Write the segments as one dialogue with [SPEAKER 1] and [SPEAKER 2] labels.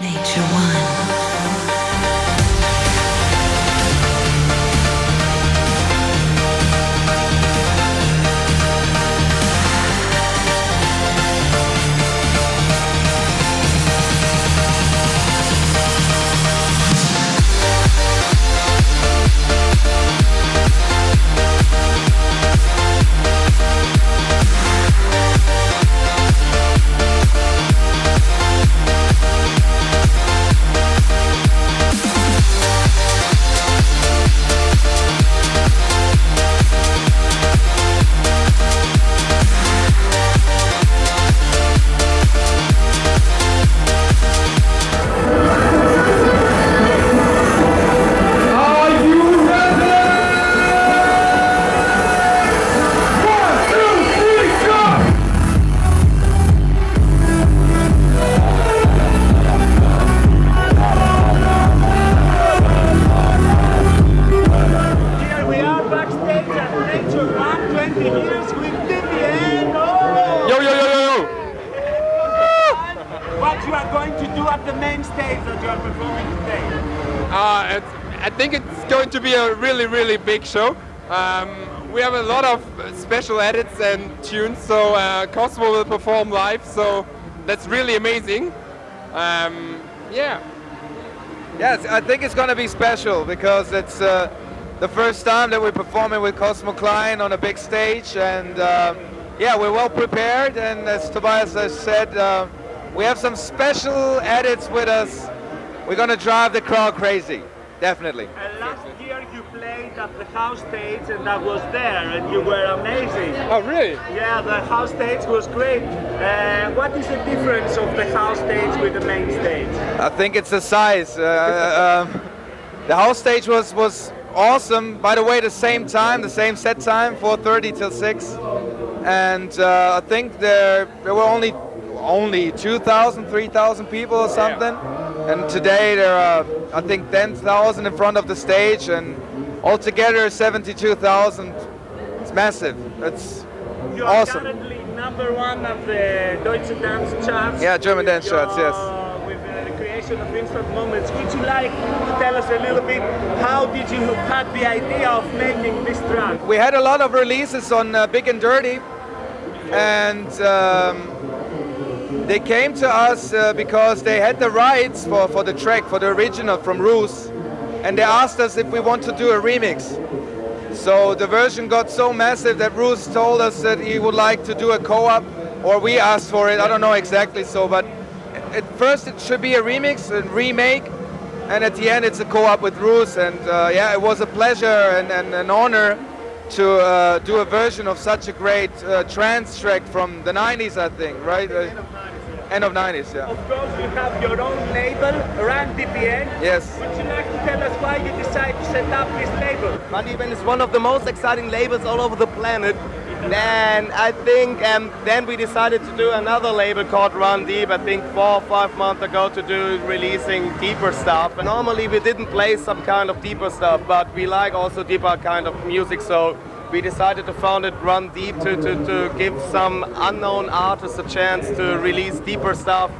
[SPEAKER 1] Nature One.
[SPEAKER 2] I think it's going to be a really big show. We have a lot of special edits and tunes, so Cosmo will perform live, so that's really amazing. Yeah.
[SPEAKER 3] Yes, I think it's going to be special because it's the first time that we're performing with Cosmo Klein on a big stage, and yeah, we're well prepared, and as Tobias has said, we have some special edits with us. We're going to drive the crowd crazy, definitely.
[SPEAKER 4] And last year you played at the house stage and I was there and you were amazing.
[SPEAKER 2] Oh really?
[SPEAKER 4] Yeah, the house stage was great. What is the difference of the house stage with the main stage?
[SPEAKER 3] I think it's the size. The house stage was awesome. By the way, the same time, the same set time, 4:30 till 6. And I think there were only 2,000, 3,000 people or something. Yeah. And today there are, I think, 10,000 in front of the stage, and altogether 72,000. It's massive. It's
[SPEAKER 4] you are
[SPEAKER 3] awesome.
[SPEAKER 4] Currently #1 of the Deutsche Dance charts.
[SPEAKER 3] Yeah, German dance charts, yes.
[SPEAKER 4] With the creation of instant moments. Would you like to tell us a little bit how did you had the idea of making this track?
[SPEAKER 3] We had a lot of releases on Big and Dirty, and they came to us because they had the rights for the track, for the original from Roos, and they asked us if we want to do a remix. So the version got so massive that Roos told us that he would like to do a co-op, or we asked for it, I don't know exactly so, but at first it should be a remix, a remake, and at the end it's a co-op with Roos, and yeah, it was a pleasure and an honor to do a version of such a great trance track from the 90s, I think, right? End of 90s, yeah.
[SPEAKER 4] Of course, you have your own label, DBN.
[SPEAKER 3] Yes.
[SPEAKER 4] Would you like to tell us why you decided to set up this label?
[SPEAKER 5] DBN is one of the most exciting labels all over the planet. And I think then we decided to do another label called Run Deep, I think 4 or 5 months ago, to do releasing deeper stuff. And normally we didn't play some kind of deeper stuff, but we like also deeper kind of music, so we decided to found it Run Deep to give some unknown artists a chance to release deeper stuff.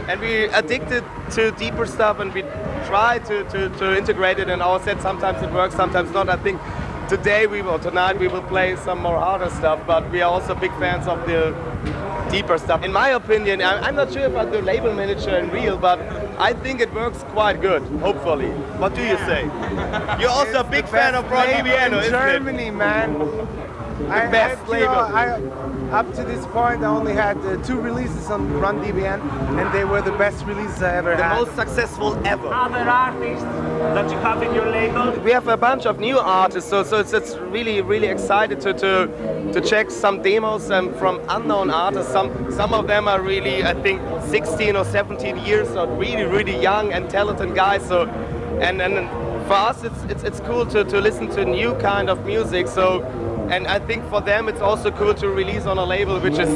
[SPEAKER 5] And we addicted to deeper stuff, and we try to integrate it in our set. Sometimes it works, sometimes not. I think tonight we will play some more harder stuff, but we are also big fans of the deeper stuff. In my opinion, I'm not sure about the label manager in real, but I think it works quite good, hopefully. What do you say? You're also a big fan of DBN,
[SPEAKER 6] in Germany, man.
[SPEAKER 5] The best label.
[SPEAKER 6] Up to this point, I only had 2 releases on Run DBN, and they were the best releases I ever had.
[SPEAKER 5] The most successful ever.
[SPEAKER 4] Other artists that you have in your label?
[SPEAKER 5] We have a bunch of new artists, so it's really excited to check some demos from unknown artists. Some of them are really, I think, 16 or 17 years old, really young and talented guys. So, and for us, it's cool to listen to new kind of music. So. And I think for them it's also cool to release on a label which is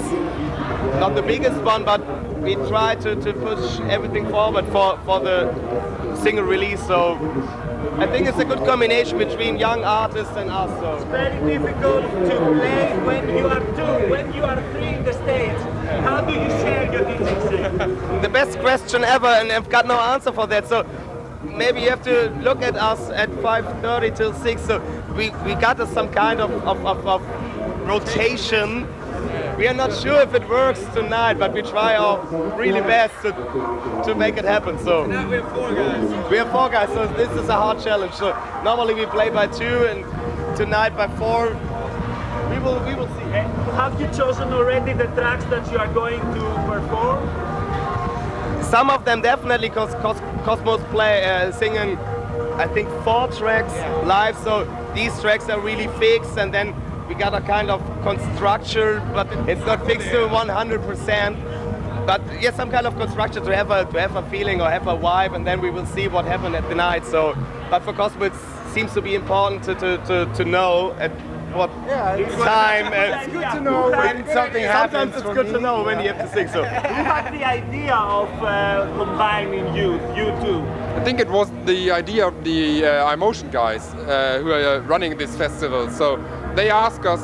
[SPEAKER 5] not the biggest one, but we try to push everything forward for the single release. So I think it's a good combination between young artists and us. So
[SPEAKER 4] it's very difficult to play when you are two, when you are three in the stage. How do you share your DJ set?
[SPEAKER 5] The best question ever, and I've got no answer for that. So maybe you have to look at us at 5:30 till 6. So we got us some kind of rotation. We are not sure if it works tonight, but we try our really best to make it happen. So
[SPEAKER 4] now we have 4 guys.
[SPEAKER 5] We have 4 guys, so this is a hard challenge. So normally we play by 2, and tonight by 4. We will see.
[SPEAKER 4] Have you chosen already the tracks that you are going to perform?
[SPEAKER 5] Some of them definitely, because Cosmo's singing, I think 4 tracks live. So these tracks are really fixed, and then we got a kind of construction, but it's not fixed to 100%. But yeah, some kind of construction to have a feeling or have a vibe, and then we will see what happened at the night. So, but for Cosmo, it seems to be important to know at what time.
[SPEAKER 6] It's good to know when something happens.
[SPEAKER 5] Sometimes it's good to know when you have to sing. So,
[SPEAKER 4] who had the idea of combining you two?
[SPEAKER 2] I think it was the idea of the iMotion guys who are running this festival. So they asked us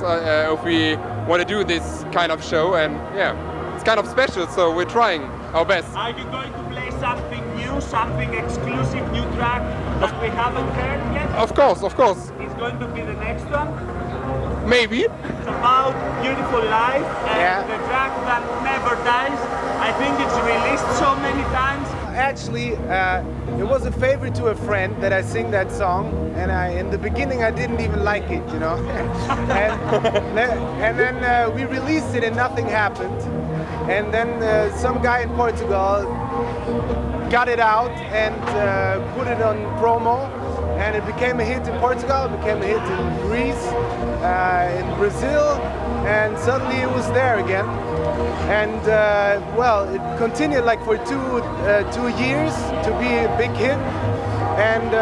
[SPEAKER 2] if we want to do this kind of show, and yeah, it's kind of special, so we're trying our best.
[SPEAKER 4] Are you going to play something new, something exclusive, new track that we haven't heard yet?
[SPEAKER 2] Of course, of course.
[SPEAKER 4] It's going to be the next one?
[SPEAKER 2] Maybe.
[SPEAKER 4] It's about Beautiful Life and the track that never dies. I think it's released so many times.
[SPEAKER 6] Actually, it was a favor to a friend that I sing that song, and in the beginning I didn't even like it, you know. and then we released it and nothing happened. And then some guy in Portugal got it out and put it on promo, and it became a hit in Portugal, it became a hit in Greece, in Brazil, and suddenly it was there again. And well, it continued like for 2 years to be a big hit. And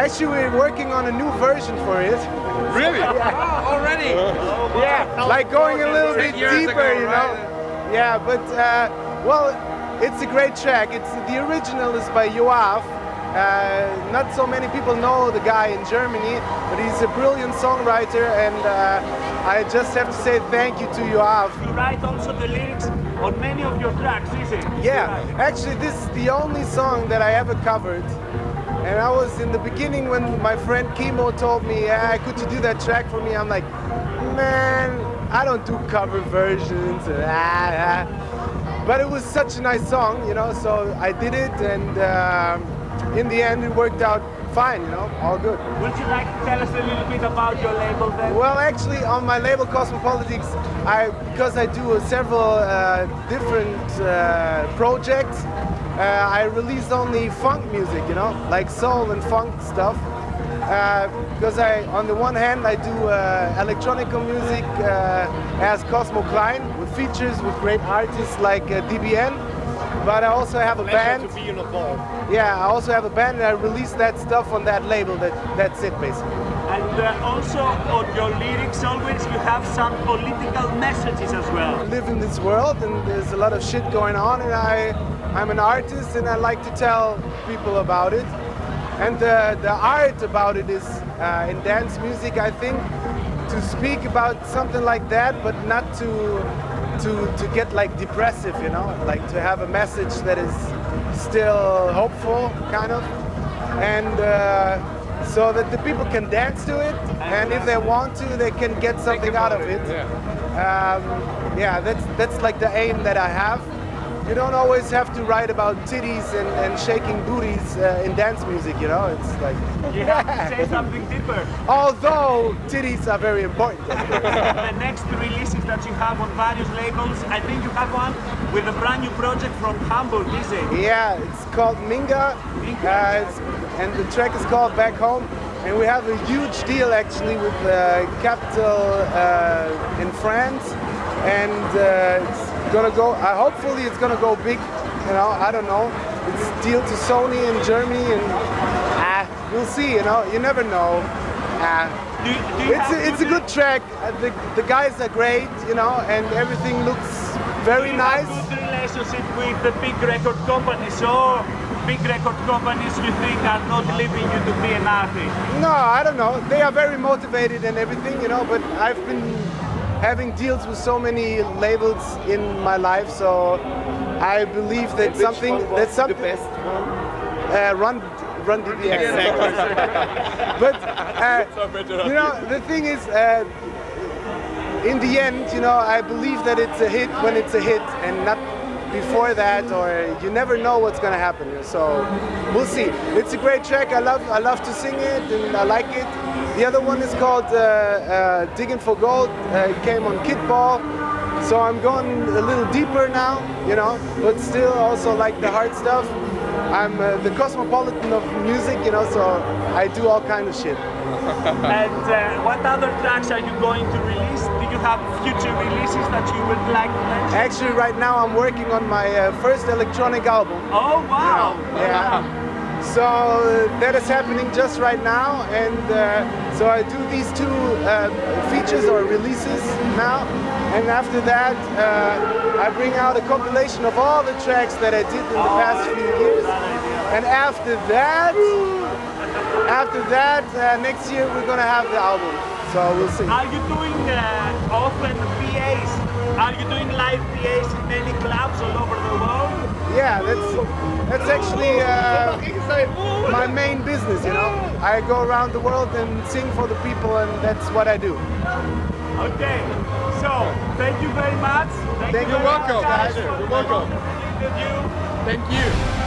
[SPEAKER 6] actually we're working on a new version for it.
[SPEAKER 2] Really? Already?
[SPEAKER 6] Yeah, like going a little bit deeper, you know. Yeah, but well, it's a great track. The original is by Joaf. Not so many people know the guy in Germany, but he's a brilliant songwriter, and I just have to say thank you to Joaf.
[SPEAKER 4] You write also the lyrics on many of your tracks, is it?
[SPEAKER 6] Yeah, actually this is the only song that I ever covered. And I was in the beginning when my friend Kimo told me, yeah, could you do that track for me? I'm like, man, I don't do cover versions. But it was such a nice song, you know, so I did it, and in the end it worked out fine, you know, all good.
[SPEAKER 4] Would you like to tell us a little bit about your label then?
[SPEAKER 6] Well, actually on my label Cosmopolitics, because I do several different projects, I release only funk music, you know, like soul and funk stuff. Because on the one hand I do electronic music as Cosmo Klein, with features with great artists like DBN, but I also have a band.
[SPEAKER 5] to be involved.
[SPEAKER 6] Yeah, I also have a band, and I release that stuff on that label. That's it basically.
[SPEAKER 4] And also on your lyrics always you have some political messages as well.
[SPEAKER 6] I live in this world and there's a lot of shit going on, and I'm an artist and I like to tell people about it. And the art about it is in dance music, I think, to speak about something like that, but not to get like depressive, you know, like to have a message that is still hopeful, kind of, and so that the people can dance to it, and if they want to, they can get something out of it. Yeah, that's like the aim that I have. You don't always have to write about titties and shaking booties in dance music, you know? It's like...
[SPEAKER 4] You have to say something deeper.
[SPEAKER 6] Although titties are very important.
[SPEAKER 4] The next releases that you have on various labels, I think you have one with a brand new project from Hamburg, is it?
[SPEAKER 6] Yeah, it's called Minga, and the track is called Back Home. And we have a huge deal actually with Capital in France, and it's gonna go. Hopefully, it's gonna go big. You know, I don't know. It's deal to Sony in Germany, and we'll see. You know, you never know. It's a good track. The guys are great. You know, and everything looks very nice.
[SPEAKER 4] relationship with the big record companies, or big record companies you think are not leaving you to be an artist?
[SPEAKER 6] No, I don't know. They are very motivated and everything, you know, but I've been having deals with so many labels in my life, so I believe that
[SPEAKER 5] Which
[SPEAKER 6] something
[SPEAKER 5] one was
[SPEAKER 6] that's something
[SPEAKER 5] the best one?
[SPEAKER 6] run DBN. But you know, the thing is, in the end, you know, I believe that it's a hit when it's a hit, and not before that, or you never know what's gonna happen. So we'll see. It's a great track. I love to sing it, and I like it. The other one is called Digging for Gold. It came on Kid Ball. So I'm going a little deeper now, you know, but still also like the hard stuff. I'm the cosmopolitan of music, you know, so I do all kinds of shit.
[SPEAKER 4] And what other tracks are you going to release? Do you have future releases that you would like to mention?
[SPEAKER 6] Actually, right now I'm working on my first electronic album.
[SPEAKER 4] Oh, wow!
[SPEAKER 6] Yeah. So that is happening just right now, and so I do these two features or releases now, and after that I bring out a compilation of all the tracks that I did in the past few years, and after that next year we're gonna have the album, so we'll see.
[SPEAKER 4] Are you doing often PAs? Are you doing live PAs in many clubs all over the world?
[SPEAKER 6] Yeah, that's actually my main business, you know. I go around the world and sing for the people, and that's what I do.
[SPEAKER 4] Okay, so thank you very much.
[SPEAKER 6] Thank you.
[SPEAKER 2] You're welcome.
[SPEAKER 4] Guys, for
[SPEAKER 2] You're welcome.
[SPEAKER 4] the interview.
[SPEAKER 2] Thank you.